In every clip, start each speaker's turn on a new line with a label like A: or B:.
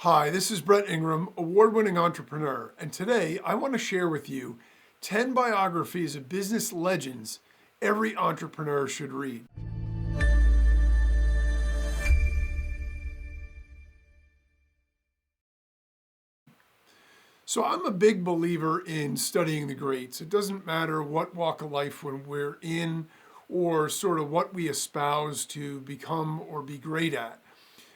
A: Hi, this is Brett Ingram, award-winning entrepreneur, and today I want to share with you 10 biographies of business legends every entrepreneur should read. So I'm a big believer in studying the greats. It doesn't matter what walk of life when we're in or sort of what we espouse to become or be great at.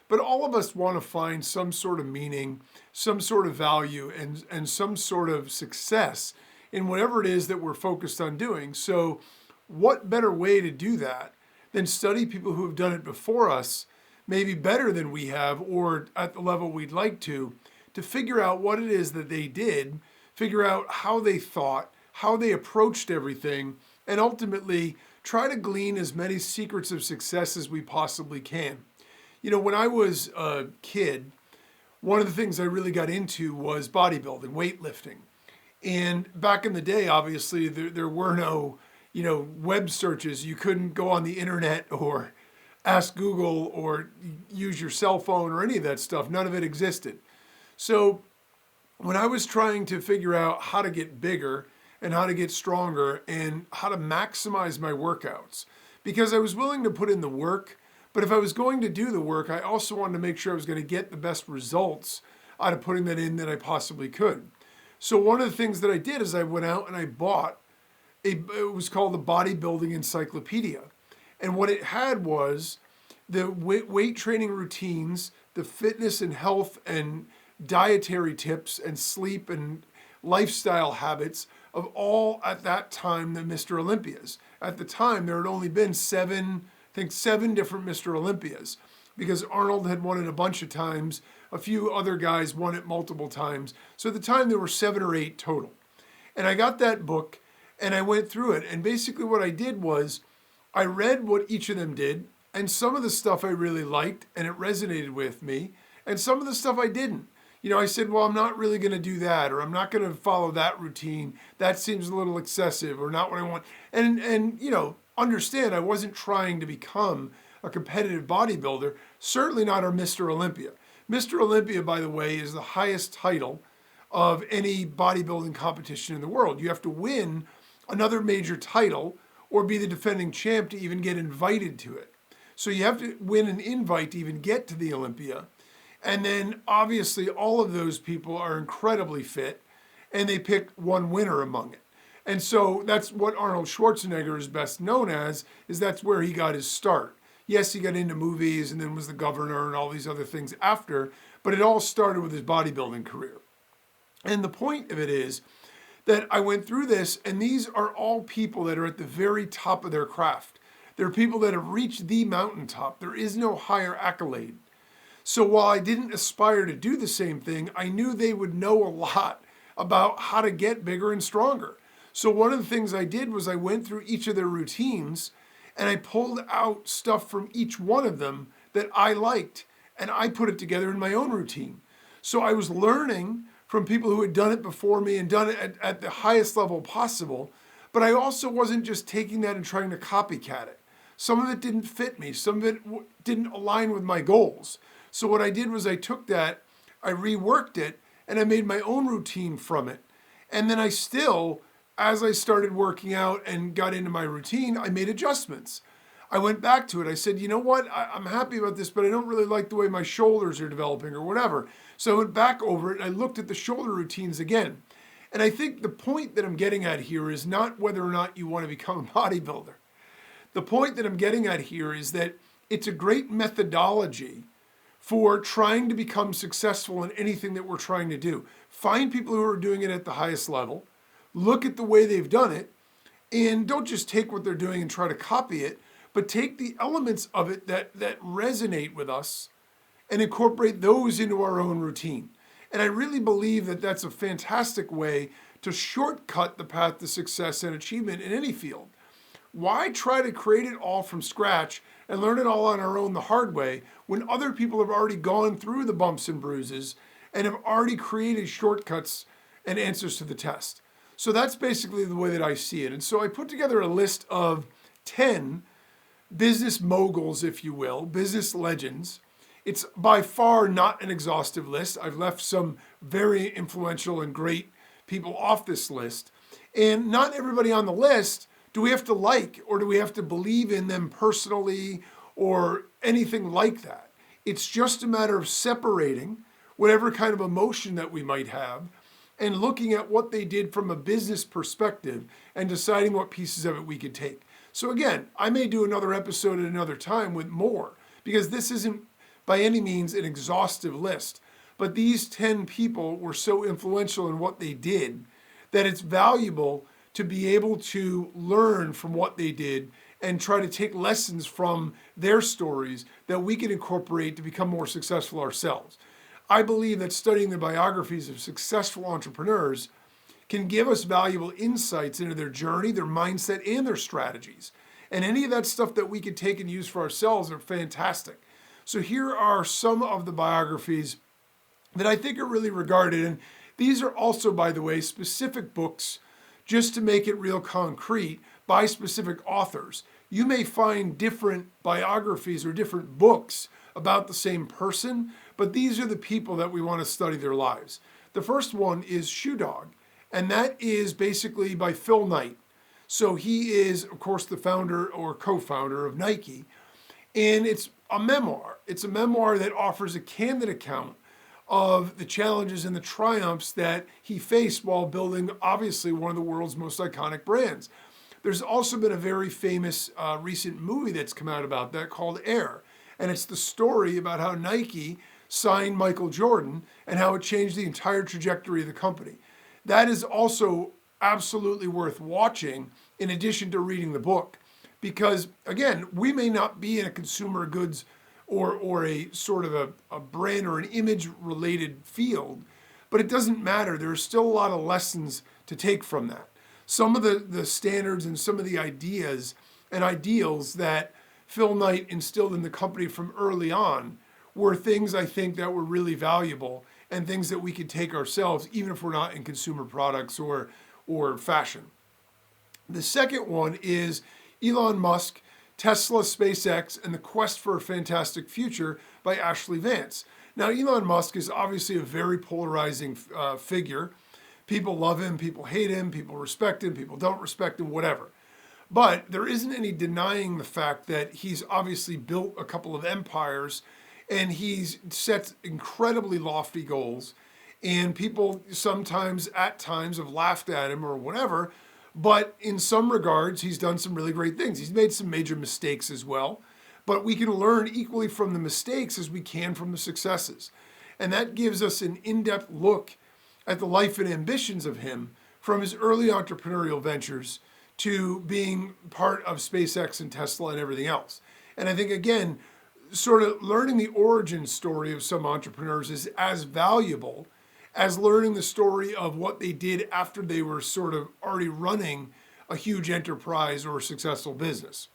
A: But all of us want to find some sort of meaning, some sort of value, and some sort of success in whatever it is that we're focused on doing. So what better way to do that than study people who have done it before us, maybe better than we have or at the level we'd like to figure out what it is that they did, figure out how they thought, how they approached everything, and ultimately try to glean as many secrets of success as we possibly can. You know, when I was a kid, one of the things I really got into was bodybuilding, weightlifting. And back in the day, obviously, there were no, web searches. You couldn't go on the internet or ask Google or use your cell phone or any of that stuff. None of it existed. So when I was trying to figure out how to get bigger and how to get stronger and how to maximize my workouts, because I was willing to put in the work, but if I was going to do the work, I also wanted to make sure I was going to get the best results out of putting that in that I possibly could. So one of the things that I did is I went out and I bought it was called the Bodybuilding Encyclopedia. And what it had was the weight training routines, the fitness and health and dietary tips and sleep and lifestyle habits of all at that time the Mr. Olympias. At the time, there had only been seven different Mr. Olympias, because Arnold had won it a bunch of times. A few other guys won it multiple times. So at the time, there were 7 or 8 total. And I got that book and I went through it. And basically what I did was I read what each of them did, and some of the stuff I really liked and it resonated with me, and some of the stuff I didn't. I said, well, I'm not really going to do that, or I'm not going to follow that routine. That seems a little excessive or not what I want. And understand, I wasn't trying to become a competitive bodybuilder, certainly not our Mr. Olympia. Mr. Olympia, by the way, is the highest title of any bodybuilding competition in the world. You have to win another major title or be the defending champ to even get invited to it. So you have to win an invite to even get to the Olympia. And then obviously all of those people are incredibly fit, and they pick one winner among it. And so that's what Arnold Schwarzenegger is best known as, is that's where he got his start. Yes, he got into movies and then was the governor and all these other things after, but it all started with his bodybuilding career. And the point of it is that I went through this, and these are all people that are at the very top of their craft. They're people that have reached the mountaintop. There is no higher accolade. So while I didn't aspire to do the same thing, I knew they would know a lot about how to get bigger and stronger. So one of the things I did was I went through each of their routines and I pulled out stuff from each one of them that I liked, and I put it together in my own routine. So I was learning from people who had done it before me and done it at the highest level possible, but I also wasn't just taking that and trying to copycat it. Some of it didn't fit me. Some of it didn't align with my goals. So what I did was I took that, I reworked it, and I made my own routine from it. And then I still, as I started working out and got into my routine, I made adjustments. I went back to it. I said, you know what? I'm happy about this, but I don't really like the way my shoulders are developing or whatever. So I went back over it and I looked at the shoulder routines again. And I think the point that I'm getting at here is not whether or not you want to become a bodybuilder. The point that I'm getting at here is that it's a great methodology for trying to become successful in anything that we're trying to do. Find people who are doing it at the highest level, look at the way they've done it, and don't just take what they're doing and try to copy it, but take the elements of it that resonate with us and incorporate those into our own routine. And I really believe that that's a fantastic way to shortcut the path to success and achievement in any field. Why try to create it all from scratch and learn it all on our own the hard way when other people have already gone through the bumps and bruises and have already created shortcuts and answers to the test? So that's basically the way that I see it. And so I put together a list of 10 business moguls, if you will, business legends, It's by far not an exhaustive list. I've left some very influential and great people off this list. And not everybody on the list do we have to like, or do we have to believe in them personally or anything like that. It's just a matter of separating whatever kind of emotion that we might have and looking at what they did from a business perspective and deciding what pieces of it we could take. So again, I may do another episode at another time with more, because this isn't by any means an exhaustive list. But these 10 people were so influential in what they did that it's valuable to be able to learn from what they did and try to take lessons from their stories that we can incorporate to become more successful ourselves. I believe that studying the biographies of successful entrepreneurs can give us valuable insights into their journey, their mindset, and their strategies. And any of that stuff that we can take and use for ourselves are fantastic. So here are some of the biographies that I think are really regarded. And these are also, by the way, specific books, just to make it real concrete, by specific authors. You may find different biographies or different books about the same person, but these are the people that we want to study their lives. The first one is Shoe Dog, and that is basically by Phil Knight. So he is, of course, the founder or co-founder of Nike, and it's a memoir. It's a memoir that offers a candid account of the challenges and the triumphs that he faced while building, obviously, one of the world's most iconic brands. There's also been a very famous recent movie that's come out about that called Air. And it's the story about how Nike signed Michael Jordan and how it changed the entire trajectory of the company. That is also absolutely worth watching in addition to reading the book. Because again, we may not be in a consumer goods or a sort of a brand or an image related field, but it doesn't matter. There's still a lot of lessons to take from that. Some of the standards and some of the ideas and ideals that Phil Knight instilled in the company from early on were things I think that were really valuable and things that we could take ourselves, even if we're not in consumer products or fashion. The second one is Elon Musk, Tesla, SpaceX, and the Quest for a Fantastic Future by Ashley Vance. Now, Elon Musk is obviously a very polarizing figure. People love him, people hate him, people respect him, people don't respect him, whatever. But there isn't any denying the fact that he's obviously built a couple of empires and he's set incredibly lofty goals. And people sometimes, at times, have laughed at him or whatever. But in some regards, he's done some really great things. He's made some major mistakes as well. But we can learn equally from the mistakes as we can from the successes. And that gives us an in-depth look at the life and ambitions of him from his early entrepreneurial ventures to being part of SpaceX and Tesla and everything else. And I think, again, sort of learning the origin story of some entrepreneurs is as valuable as learning the story of what they did after they were sort of already running a huge enterprise or a successful business.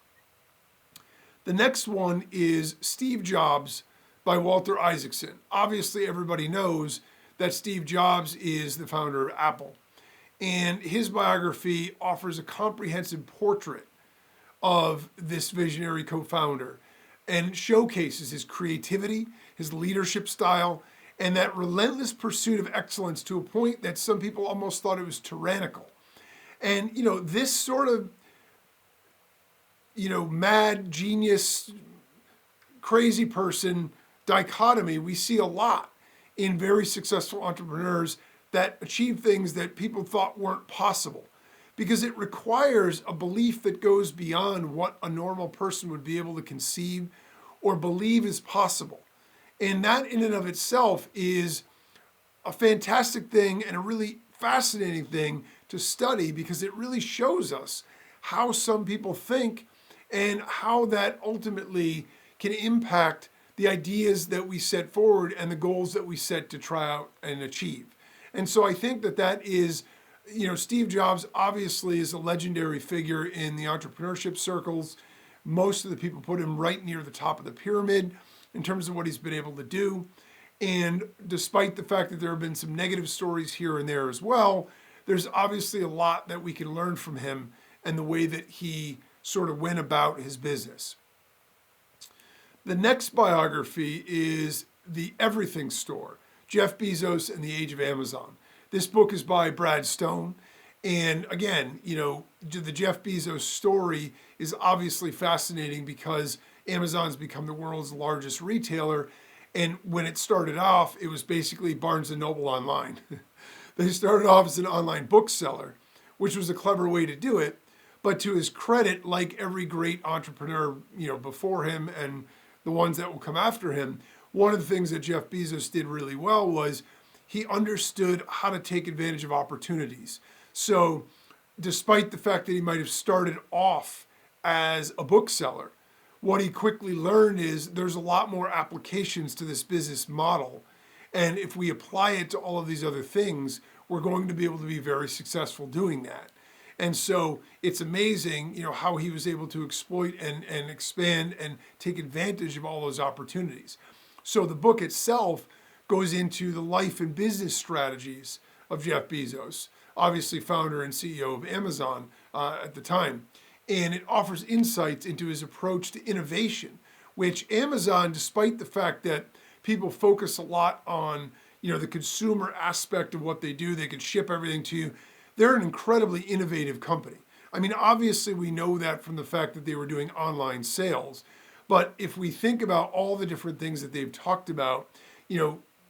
A: The next one is Steve Jobs by Walter Isaacson. Obviously, everybody knows that Steve Jobs is the founder of Apple. And his biography offers a comprehensive portrait of this visionary co-founder and showcases his creativity, his leadership style, and that relentless pursuit of excellence to a point that some people almost thought it was tyrannical. And, this sort of, mad, genius, crazy person dichotomy we see a lot in very successful entrepreneurs that achieve things that people thought weren't possible, because it requires a belief that goes beyond what a normal person would be able to conceive or believe is possible. And that in and of itself is a fantastic thing and a really fascinating thing to study, because it really shows us how some people think and how that ultimately can impact the ideas that we set forward and the goals that we set to try out and achieve. And so I think that is, Steve Jobs obviously is a legendary figure in the entrepreneurship circles. Most of the people put him right near the top of the pyramid in terms of what he's been able to do. And despite the fact that there have been some negative stories here and there as well, there's obviously a lot that we can learn from him and the way that he sort of went about his business. The next biography is The Everything Store, Jeff Bezos and the Age of Amazon. This book is by Brad Stone. And again, the Jeff Bezos story is obviously fascinating because Amazon's become the world's largest retailer. And when it started off, it was basically Barnes & Noble online. They started off as an online bookseller, which was a clever way to do it. But to his credit, like every great entrepreneur, before him and the ones that will come after him, one of the things that Jeff Bezos did really well was he understood how to take advantage of opportunities. So despite the fact that he might have started off as a bookseller, what he quickly learned is there's a lot more applications to this business model. And if we apply it to all of these other things, we're going to be able to be very successful doing that. And so it's amazing, how he was able to exploit and expand and take advantage of all those opportunities. So the book itself goes into the life and business strategies of Jeff Bezos, obviously founder and CEO of Amazon at the time. And it offers insights into his approach to innovation, which Amazon, despite the fact that people focus a lot on, the consumer aspect of what they do, they can ship everything to you, they're an incredibly innovative company. I mean, obviously we know that from the fact that they were doing online sales. But if we think about all the different things that they've talked about,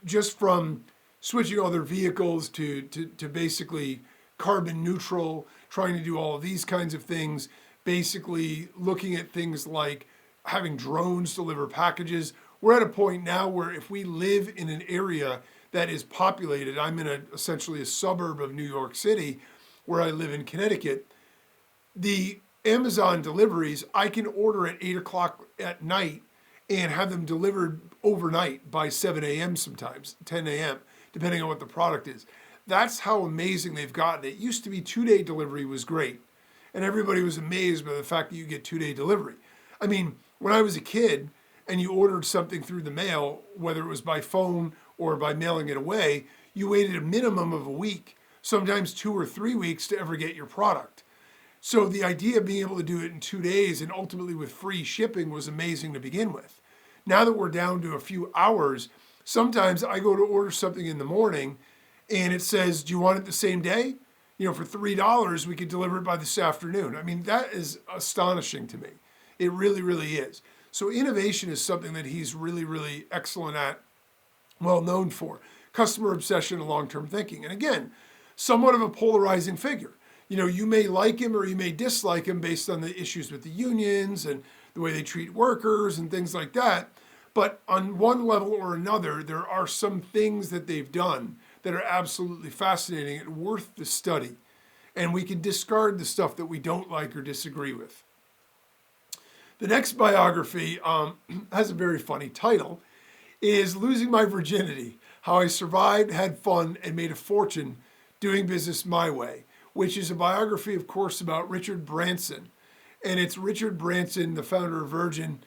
A: just from switching all their vehicles to basically carbon neutral, trying to do all of these kinds of things, basically looking at things like having drones deliver packages. We're at a point now where if we live in an area that is populated, I'm in essentially a suburb of New York City where I live in Connecticut, the Amazon deliveries, I can order at 8 o'clock at night and have them delivered overnight by 7 a.m. sometimes, 10 a.m., depending on what the product is. That's how amazing they've gotten. It used to be 2-day delivery was great. And everybody was amazed by the fact that you get 2-day delivery. I mean, when I was a kid and you ordered something through the mail, whether it was by phone or by mailing it away, you waited a minimum of a week, sometimes 2 or 3 weeks to ever get your product. So the idea of being able to do it in 2 days and ultimately with free shipping was amazing to begin with. Now that we're down to a few hours, sometimes I go to order something in the morning and it says, do you want it the same day? For $3, we could deliver it by this afternoon. I mean, that is astonishing to me. It really, really is. So innovation is something that he's really, really excellent at, well known for. Customer obsession and long-term thinking. And again, somewhat of a polarizing figure. You may like him or you may dislike him based on the issues with the unions and the way they treat workers and things like that. But on one level or another, there are some things that they've done that are absolutely fascinating and worth the study. And we can discard the stuff that we don't like or disagree with. The next biography has a very funny title, is Losing My Virginity, How I Survived, Had Fun, and Made a Fortune Doing Business My Way, which is a biography, of course, about Richard Branson. And it's Richard Branson, the founder of Virgin,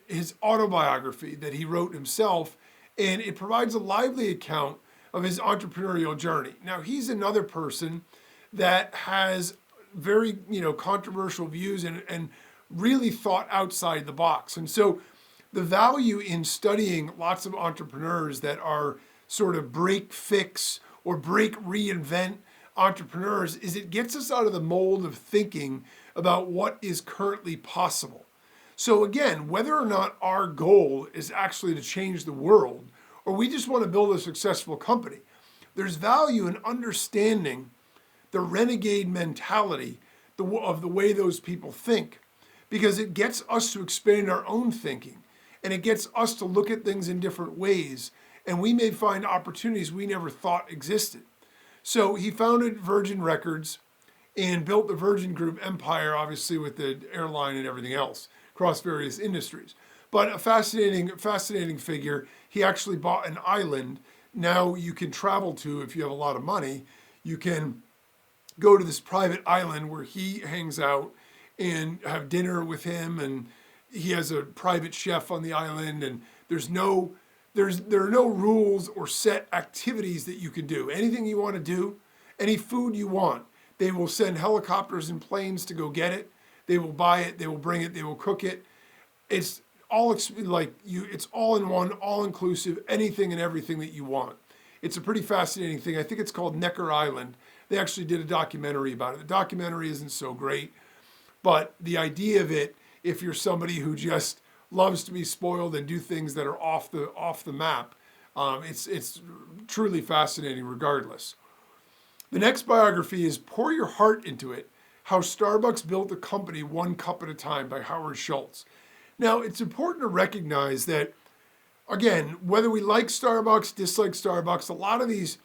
A: his autobiography that he wrote himself, and it provides a lively account of his entrepreneurial journey. Now, he's another person that has very, controversial views and really thought outside the box. And so the value in studying lots of entrepreneurs that are sort of break, fix, or break, reinvent entrepreneurs is it gets us out of the mold of thinking about what is currently possible. So again, whether or not our goal is actually to change the world, or we just want to build a successful company, there's value in understanding the renegade mentality of the way those people think, because it gets us to expand our own thinking, and it gets us to look at things in different ways, and we may find opportunities we never thought existed. So he founded Virgin Records and built the Virgin Group empire, obviously with the airline and everything else, across various industries. But a fascinating figure. He actually bought an island. Now you can travel to, if you have a lot of money, you can go to this private island where he hangs out and have dinner with him, and he has a private chef on the island, and there are no rules or set activities that you can do. Anything you want to do, any food you want, they will send helicopters and planes to go get it. They will buy it, they will bring it, they will cook it. It's it's all in one, all inclusive, anything and everything that you want. It's a pretty fascinating thing. I think it's called Necker Island. They actually did a documentary about it. The documentary isn't so great, but the idea of it, if you're somebody who just loves to be spoiled and do things that are off the map, it's truly fascinating regardless. The next biography is Pour Your Heart Into It, How Starbucks Built a Company One Cup at a Time by Howard Schultz. Now, it's important to recognize that, again, whether we like Starbucks, dislike Starbucks, a lot of these,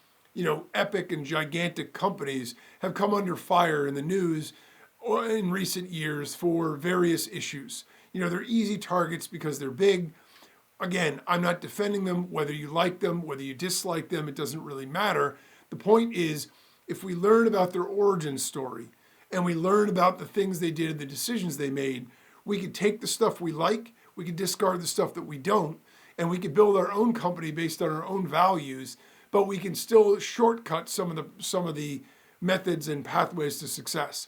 A: epic and gigantic companies have come under fire in the news in recent years for various issues. They're easy targets because they're big. Again, I'm not defending them. Whether you like them, whether you dislike them, it doesn't really matter. The point is, if we learn about their origin story and we learn about the things they did and the decisions they made, we could take the stuff we like, we could discard the stuff that we don't, and we could build our own company based on our own values, but we can still shortcut some of the methods and pathways to success.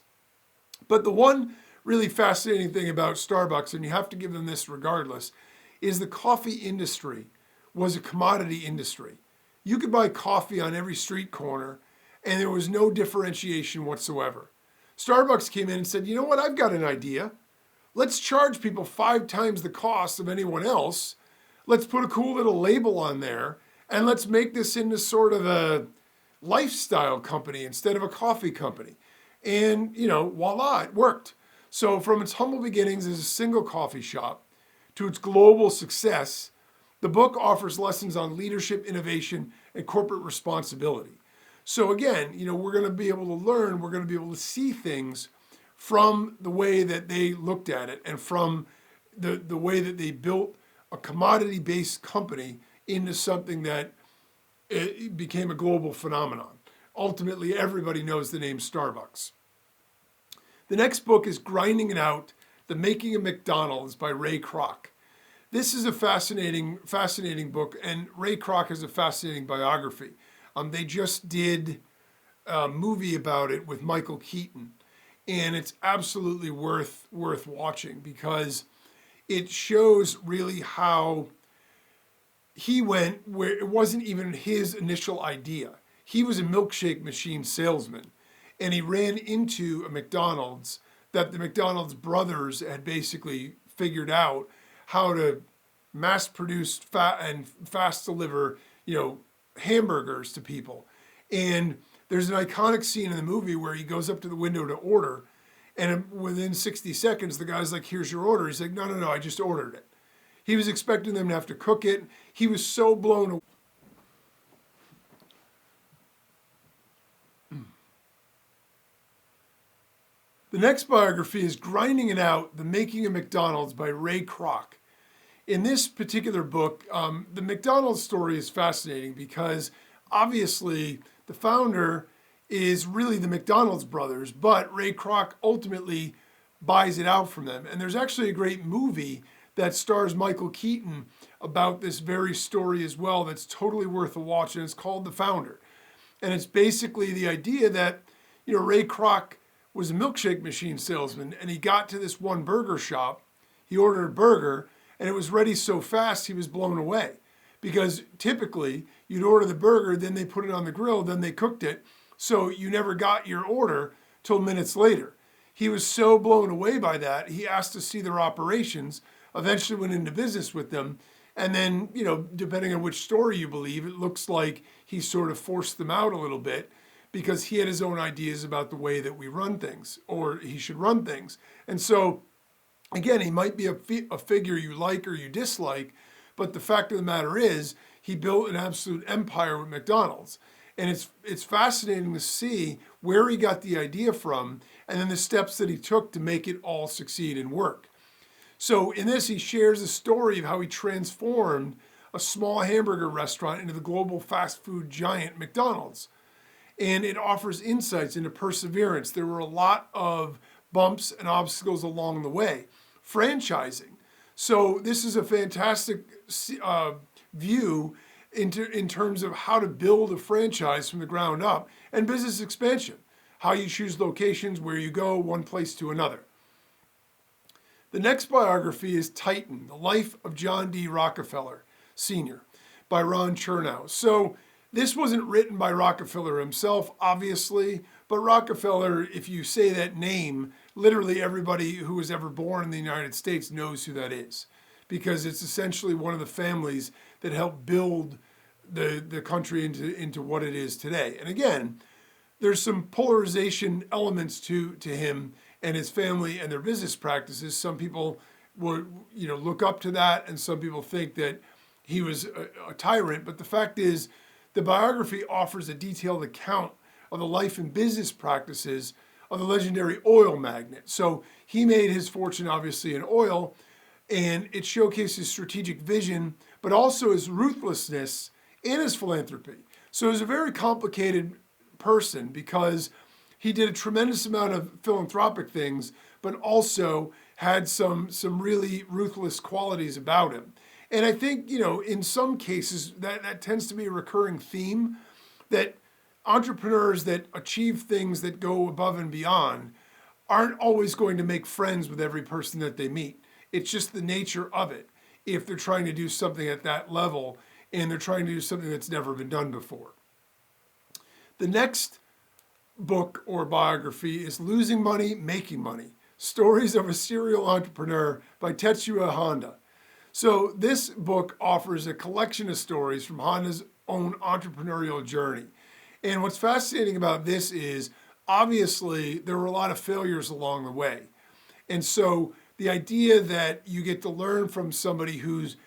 A: But the one really fascinating thing about Starbucks, and you have to give them this regardless, is the coffee industry was a commodity industry. You could buy coffee on every street corner, and there was no differentiation whatsoever. Starbucks came in and said, you know what, I've got an idea. Let's charge people 5 times the cost of anyone else. Let's put a cool little label on there, and let's make this into sort of a lifestyle company instead of a coffee company. And, voila, it worked. So from its humble beginnings as a single coffee shop to its global success, the book offers lessons on leadership, innovation, and corporate responsibility. So again, we're going to be able to learn, we're going to be able to see things from the way that they looked at it and from the way that they built a commodity-based company into something that it became a global phenomenon. Ultimately, everybody knows the name Starbucks. The next book is Grinding It Out, The Making of McDonald's by Ray Kroc. This is a fascinating book, and Ray Kroc has a fascinating biography. They just did a movie about it with Michael Keaton, and it's absolutely worth watching because it shows really how he went where it wasn't even his initial idea. He was a milkshake machine salesman, and he ran into a McDonald's that the McDonald's brothers had basically figured out how to mass produce and fast deliver, hamburgers to people. And there's an iconic scene in the movie where he goes up to the window to order, and within 60 seconds, the guy's like, here's your order. He's like, no, I just ordered it. He was expecting them to have to cook it. He was so blown away. The next biography is Grinding It Out, The Making of McDonald's by Ray Kroc. In this particular book, the McDonald's story is fascinating because obviously the founder is really the McDonald's brothers, but Ray Kroc ultimately buys it out from them. And there's actually a great movie that stars Michael Keaton about this very story as well that's totally worth a watch, and it's called The Founder. And it's basically the idea that, Ray Kroc was a milkshake machine salesman, and he got to this one burger shop, he ordered a burger, and it was ready so fast he was blown away. Because typically, you'd order the burger, then they put it on the grill, then they cooked it, so you never got your order till minutes later. He was so blown away by that, he asked to see their operations, eventually went into business with them, and then, depending on which story you believe, it looks like he sort of forced them out a little bit because he had his own ideas about the way that we run things, or he should run things. And so, again, he might be a figure you like or you dislike, but the fact of the matter is, he built an absolute empire with McDonald's. And it's fascinating to see where he got the idea from and then the steps that he took to make it all succeed and work. So in this, he shares a story of how he transformed a small hamburger restaurant into the global fast food giant McDonald's. And it offers insights into perseverance. There were a lot of bumps and obstacles along the way. Franchising. So this is a fantastic view in terms of how to build a franchise from the ground up, and business expansion, how you choose locations, where you go, one place to another. The next biography is Titan, The Life of John D. Rockefeller, Sr., by Ron Chernow. So this wasn't written by Rockefeller himself, obviously, but Rockefeller, if you say that name, literally everybody who was ever born in the United States knows who that is, because it's essentially one of the families that helped build the country into what it is today. And again, there's some polarization elements to him and his family and their business practices. Some people would, look up to that, and some people think that he was a tyrant. But the fact is, the biography offers a detailed account of the life and business practices of the legendary oil magnate. So he made his fortune, obviously, in oil, and it showcases strategic vision, but also his ruthlessness and his philanthropy. So he's a very complicated person because he did a tremendous amount of philanthropic things, but also had some really ruthless qualities about him. And I think, in some cases, that tends to be a recurring theme, that entrepreneurs that achieve things that go above and beyond aren't always going to make friends with every person that they meet. It's just the nature of it if they're trying to do something at that level and they're trying to do something that's never been done before. The next book or biography is Losing Money, Making Money, Stories of a Serial Entrepreneur by Tetsuya Honda. So this book offers a collection of stories from Honda's own entrepreneurial journey. And what's fascinating about this is, obviously, there were a lot of failures along the way. And so the idea that you get to learn from somebody who's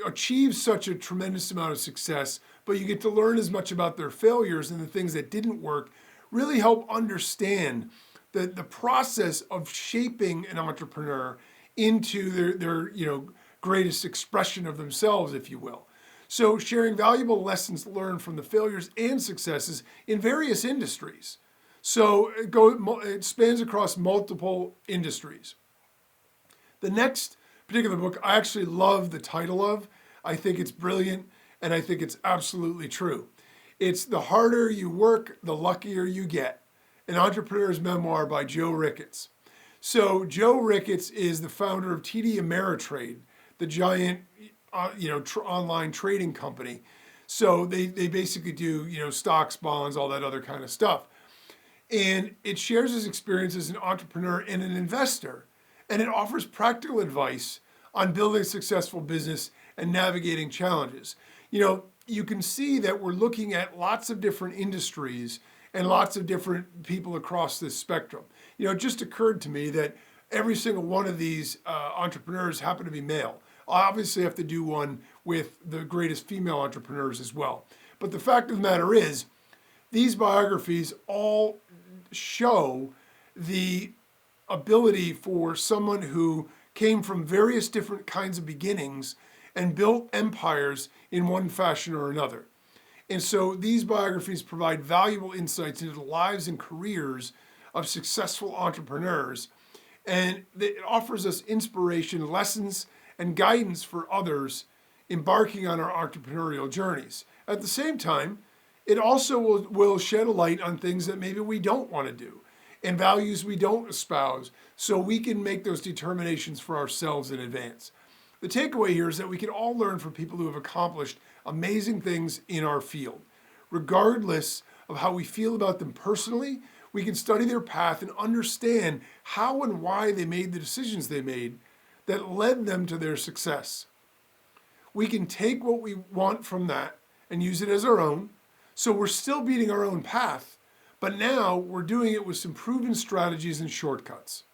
A: achieved such a tremendous amount of success, but you get to learn as much about their failures and the things that didn't work, really help understand the process of shaping an entrepreneur into their greatest expression of themselves, if you will. So sharing valuable lessons learned from the failures and successes in various industries. So it spans across multiple industries. The next particular book I actually love the title of. I think it's brilliant, and I think it's absolutely true. It's The Harder You Work, the Luckier You Get, an entrepreneur's memoir by Joe Ricketts. So Joe Ricketts is the founder of TD Ameritrade, the giant online trading company. So they basically do stocks, bonds, all that other kind of stuff. And it shares his experience as an entrepreneur and an investor. And it offers practical advice on building a successful business and navigating challenges. You can see that we're looking at lots of different industries and lots of different people across this spectrum. It just occurred to me that every single one of these entrepreneurs happen to be male. I obviously have to do one with the greatest female entrepreneurs as well. But the fact of the matter is, these biographies all show the ability for someone who came from various different kinds of beginnings and built empires in one fashion or another. And so these biographies provide valuable insights into the lives and careers of successful entrepreneurs, and it offers us inspiration, lessons, and guidance for others embarking on our entrepreneurial journeys. At the same time, it also will shed a light on things that maybe we don't want to do and values we don't espouse, so we can make those determinations for ourselves in advance. The takeaway here is that we can all learn from people who have accomplished amazing things in our field. Regardless of how we feel about them personally, we can study their path and understand how and why they made the decisions they made that led them to their success. We can take what we want from that and use it as our own, so we're still beating our own path, but now we're doing it with some proven strategies and shortcuts.